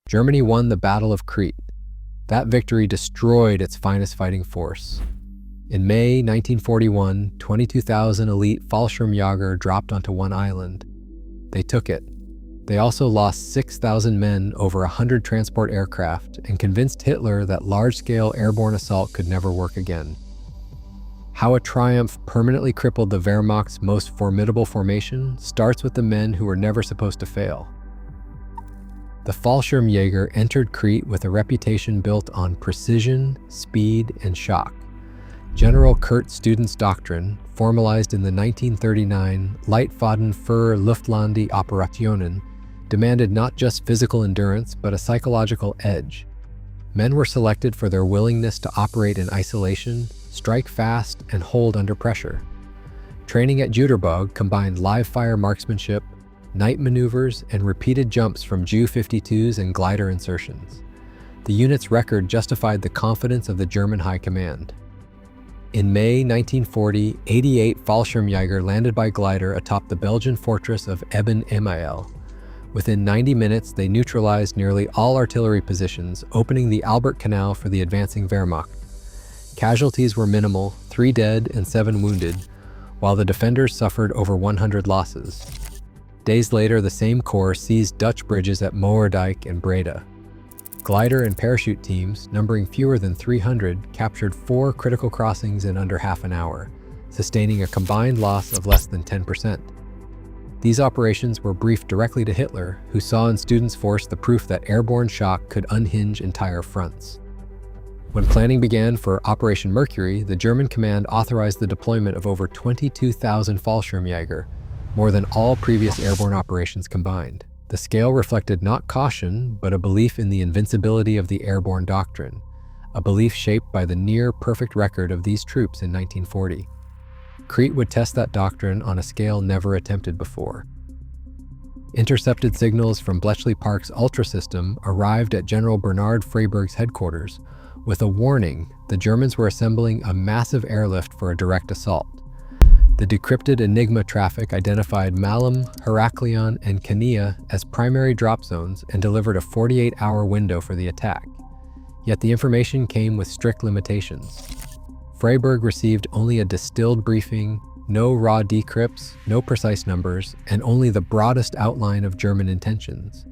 Germany won the Battle of Crete. That victory destroyed its finest fighting force. In May 1941, 22,000 elite Fallschirmjäger dropped onto one island. They took it. They also lost 6,000 men, over 100 transport aircraft, and convinced Hitler that large-scale airborne assault could never work again. How a triumph permanently crippled the Wehrmacht's most formidable formation starts with the men who were never supposed to fail. The Fallschirmjäger entered Crete with a reputation built on precision, speed, and shock. General Kurt Student's doctrine, formalized in the 1939 Leitfaden für Luftlande Operationen, demanded not just physical endurance but a psychological edge. Men were selected for their willingness to operate in isolation, strike fast, and hold under pressure. Training at Jüterbog combined live-fire marksmanship, night maneuvers, and repeated jumps from Ju-52s and glider insertions. The unit's record justified the confidence of the German High Command. In May 1940, 88 Fallschirmjäger landed by glider atop the Belgian fortress of Eben-Emael. Within 90 minutes, they neutralized nearly all artillery positions, opening the Albert Canal for the advancing Wehrmacht. Casualties were minimal, 3 dead and 7 wounded, while the defenders suffered over 100 losses. Days later, the same corps seized Dutch bridges at Moerdijk and Breda. Glider and parachute teams, numbering fewer than 300, captured 4 critical crossings in under half an hour, sustaining a combined loss of less than 10%. These operations were briefed directly to Hitler, who saw in Student's force the proof that airborne shock could unhinge entire fronts. When planning began for Operation Mercury, the German command authorized the deployment of over 22,000 Fallschirmjäger, more than all previous airborne operations combined. The scale reflected not caution, but a belief in the invincibility of the airborne doctrine, a belief shaped by the near-perfect record of these troops in 1940. Crete would test that doctrine on a scale never attempted before. Intercepted signals from Bletchley Park's Ultra system arrived at General Bernard Freyberg's headquarters. With a warning, the Germans were assembling a massive airlift for a direct assault. The decrypted Enigma traffic identified Malum, Heraklion, and Kania as primary drop zones and delivered a 48-hour window for the attack. Yet the information came with strict limitations. Freyberg received only a distilled briefing, no raw decrypts, no precise numbers, and only the broadest outline of German intentions.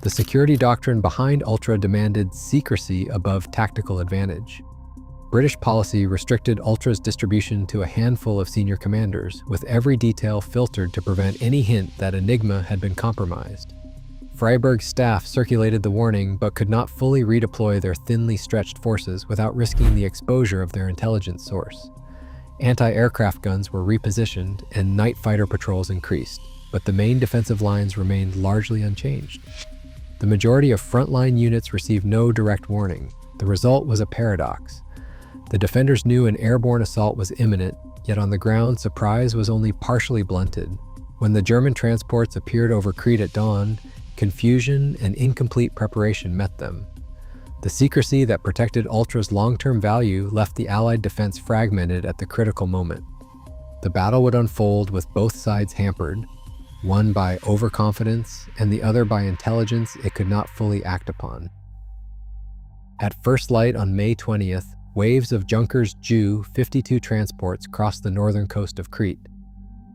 The security doctrine behind Ultra demanded secrecy above tactical advantage. British policy restricted Ultra's distribution to a handful of senior commanders, with every detail filtered to prevent any hint that Enigma had been compromised. Freyberg's staff circulated the warning but could not fully redeploy their thinly stretched forces without risking the exposure of their intelligence source. Anti-aircraft guns were repositioned and night fighter patrols increased, but the main defensive lines remained largely unchanged. The majority of frontline units received no direct warning. The result was a paradox. The defenders knew an airborne assault was imminent, yet on the ground, surprise was only partially blunted. When the German transports appeared over Crete at dawn, confusion and incomplete preparation met them. The secrecy that protected Ultra's long-term value left the Allied defense fragmented at the critical moment. The battle would unfold with both sides hampered, one by overconfidence and the other by intelligence it could not fully act upon. At first light on May 20th, waves of Junkers Ju-52 transports crossed the northern coast of Crete.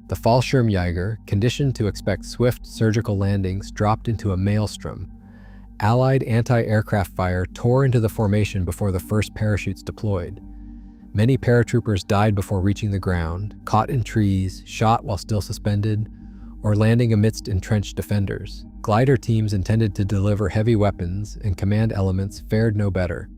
The Fallschirmjäger, conditioned to expect swift surgical landings, dropped into a maelstrom. Allied anti-aircraft fire tore into the formation before the first parachutes deployed. Many paratroopers died before reaching the ground, caught in trees, shot while still suspended, or landing amidst entrenched defenders. Glider teams intended to deliver heavy weapons and command elements fared no better.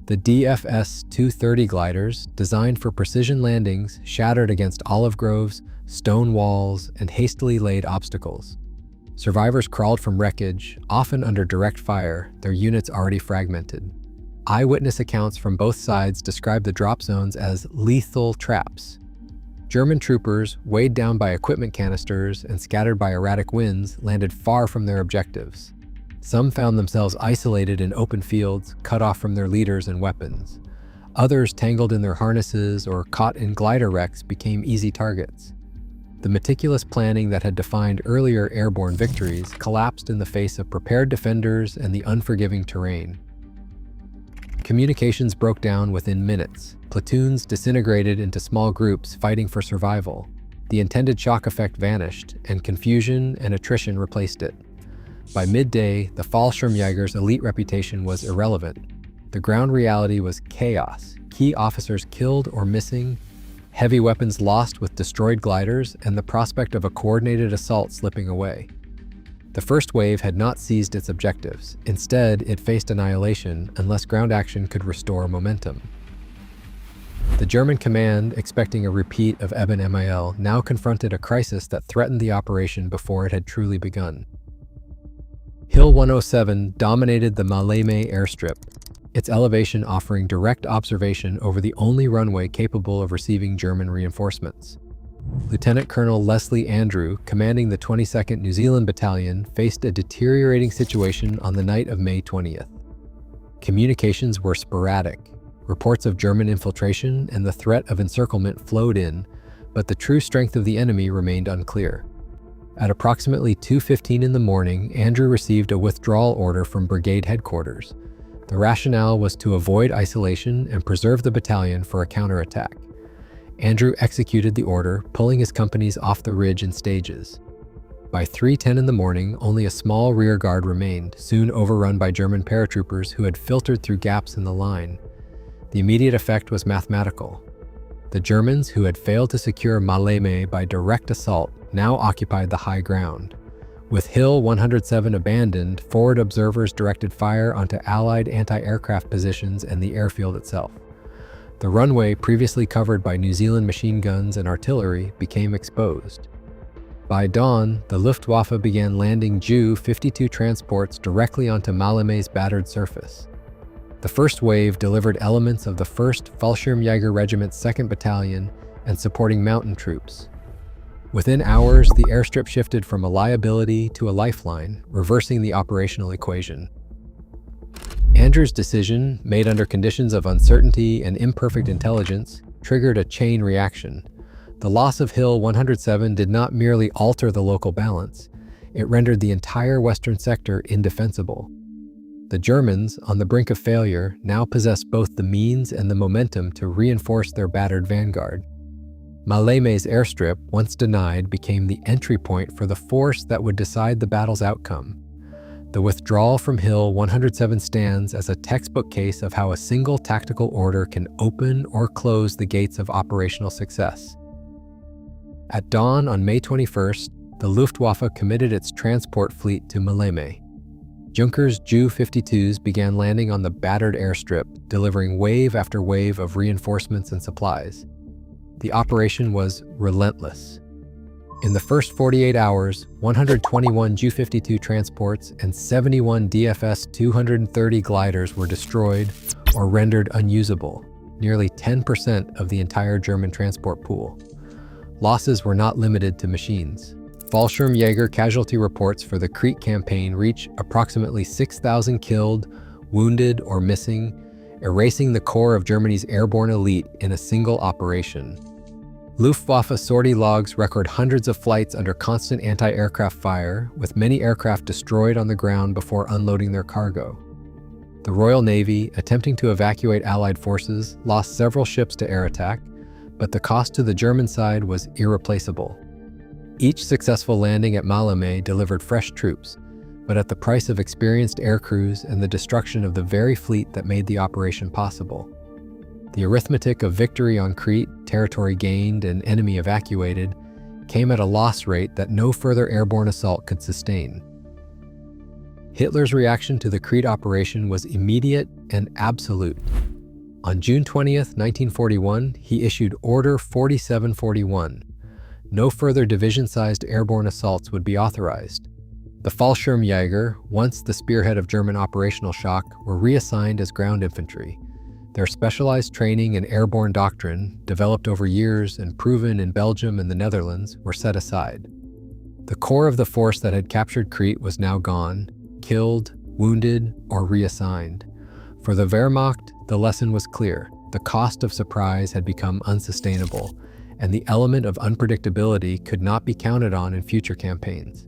The DFS-230 gliders, designed for precision landings, shattered against olive groves, stone walls, and hastily laid obstacles. Survivors crawled from wreckage, often under direct fire, their units already fragmented. Eyewitness accounts from both sides describe the drop zones as lethal traps. German troopers, weighed down by equipment canisters and scattered by erratic winds, landed far from their objectives. Some found themselves isolated in open fields, cut off from their leaders and weapons. Others, tangled in their harnesses or caught in glider wrecks, became easy targets. The meticulous planning that had defined earlier airborne victories collapsed in the face of prepared defenders and the unforgiving terrain. Communications broke down within minutes. Platoons disintegrated into small groups fighting for survival. The intended shock effect vanished, and confusion and attrition replaced it. By midday, the Fallschirmjäger's elite reputation was irrelevant. The ground reality was chaos, key officers killed or missing, heavy weapons lost with destroyed gliders, and the prospect of a coordinated assault slipping away. The first wave had not seized its objectives. Instead, it faced annihilation unless ground action could restore momentum. The German command, expecting a repeat of Eben-Emael, now confronted a crisis that threatened the operation before it had truly begun. Hill 107 dominated the Moerdijk airstrip, its elevation offering direct observation over the only runway capable of receiving German reinforcements. Lieutenant Colonel Leslie Andrew, commanding the 22nd New Zealand Battalion, faced a deteriorating situation on the night of May 20th. Communications were sporadic. Reports of German infiltration and the threat of encirclement flowed in, but the true strength of the enemy remained unclear. At approximately 2:15 in the morning, Andrew received a withdrawal order from brigade headquarters. The rationale was to avoid isolation and preserve the battalion for a counterattack. Andrew executed the order, pulling his companies off the ridge in stages. By 3:10 in the morning, only a small rear guard remained, soon overrun by German paratroopers who had filtered through gaps in the line. The immediate effect was mathematical. The Germans, who had failed to secure Moerdijk by direct assault, now occupied the high ground. With Hill 107 abandoned, forward observers directed fire onto Allied anti-aircraft positions and the airfield itself. The runway, previously covered by New Zealand machine guns and artillery, became exposed. By dawn, the Luftwaffe began landing Ju-52 transports directly onto Moerdijk's battered surface. The first wave delivered elements of the 1st Fallschirmjäger Regiment's 2nd Battalion and supporting mountain troops. Within hours, the airstrip shifted from a liability to a lifeline, reversing the operational equation. Andrew's decision, made under conditions of uncertainty and imperfect intelligence, triggered a chain reaction. The loss of Hill 107 did not merely alter the local balance, it rendered the entire western sector indefensible. The Germans, on the brink of failure, now possessed both the means and the momentum to reinforce their battered vanguard. Moerdijk's airstrip, once denied, became the entry point for the force that would decide the battle's outcome. The withdrawal from Hill 107 stands as a textbook case of how a single tactical order can open or close the gates of operational success. At dawn on May 21st, the Luftwaffe committed its transport fleet to Moerdijk. Junkers Ju-52s began landing on the battered airstrip, delivering wave after wave of reinforcements and supplies. The operation was relentless. In the first 48 hours, 121 Ju-52 transports and 71 DFS-230 gliders were destroyed or rendered unusable, nearly 10% of the entire German transport pool. Losses were not limited to machines. Fallschirmjäger casualty reports for the Crete campaign reach approximately 6,000 killed, wounded, or missing, erasing the core of Germany's airborne elite in a single operation. Luftwaffe sortie logs record hundreds of flights under constant anti-aircraft fire, with many aircraft destroyed on the ground before unloading their cargo. The Royal Navy, attempting to evacuate Allied forces, lost several ships to air attack, but the cost to the German side was irreplaceable. Each successful landing at Moerdijk delivered fresh troops, but at the price of experienced air crews and the destruction of the very fleet that made the operation possible. The arithmetic of victory on Crete, territory gained and enemy evacuated, came at a loss rate that no further airborne assault could sustain. Hitler's reaction to the Crete operation was immediate and absolute. On June 20th, 1941, he issued Order 4741. No further division-sized airborne assaults would be authorized. The Fallschirmjäger, once the spearhead of German operational shock, were reassigned as ground infantry. Their specialized training and airborne doctrine, developed over years and proven in Belgium and the Netherlands, were set aside. The core of the force that had captured Crete was now gone, killed, wounded, or reassigned. For the Wehrmacht, the lesson was clear. The cost of surprise had become unsustainable, and the element of unpredictability could not be counted on in future campaigns.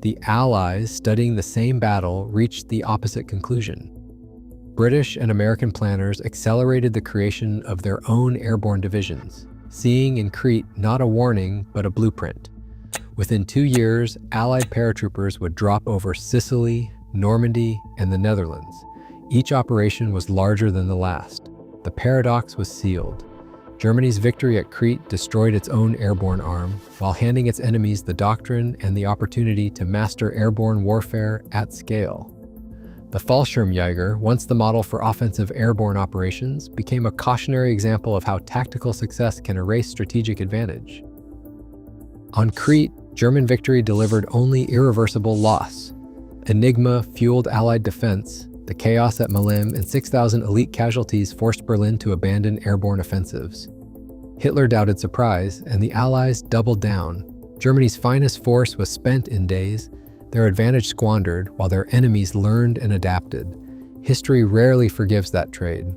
The Allies, studying the same battle, reached the opposite conclusion. British and American planners accelerated the creation of their own airborne divisions, seeing in Crete not a warning but a blueprint. Within 2 years, Allied paratroopers would drop over Sicily, Normandy, and the Netherlands. Each operation was larger than the last. The paradox was sealed. Germany's victory at Crete destroyed its own airborne arm, while handing its enemies the doctrine and the opportunity to master airborne warfare at scale. The Fallschirmjäger, once the model for offensive airborne operations, became a cautionary example of how tactical success can erase strategic advantage. On Crete, German victory delivered only irreversible loss. Enigma fueled Allied defense. The chaos at Malem and 6,000 elite casualties forced Berlin to abandon airborne offensives. Hitler doubted surprise, and the Allies doubled down. Germany's finest force was spent in days, their advantage squandered, while their enemies learned and adapted. History rarely forgives that trade.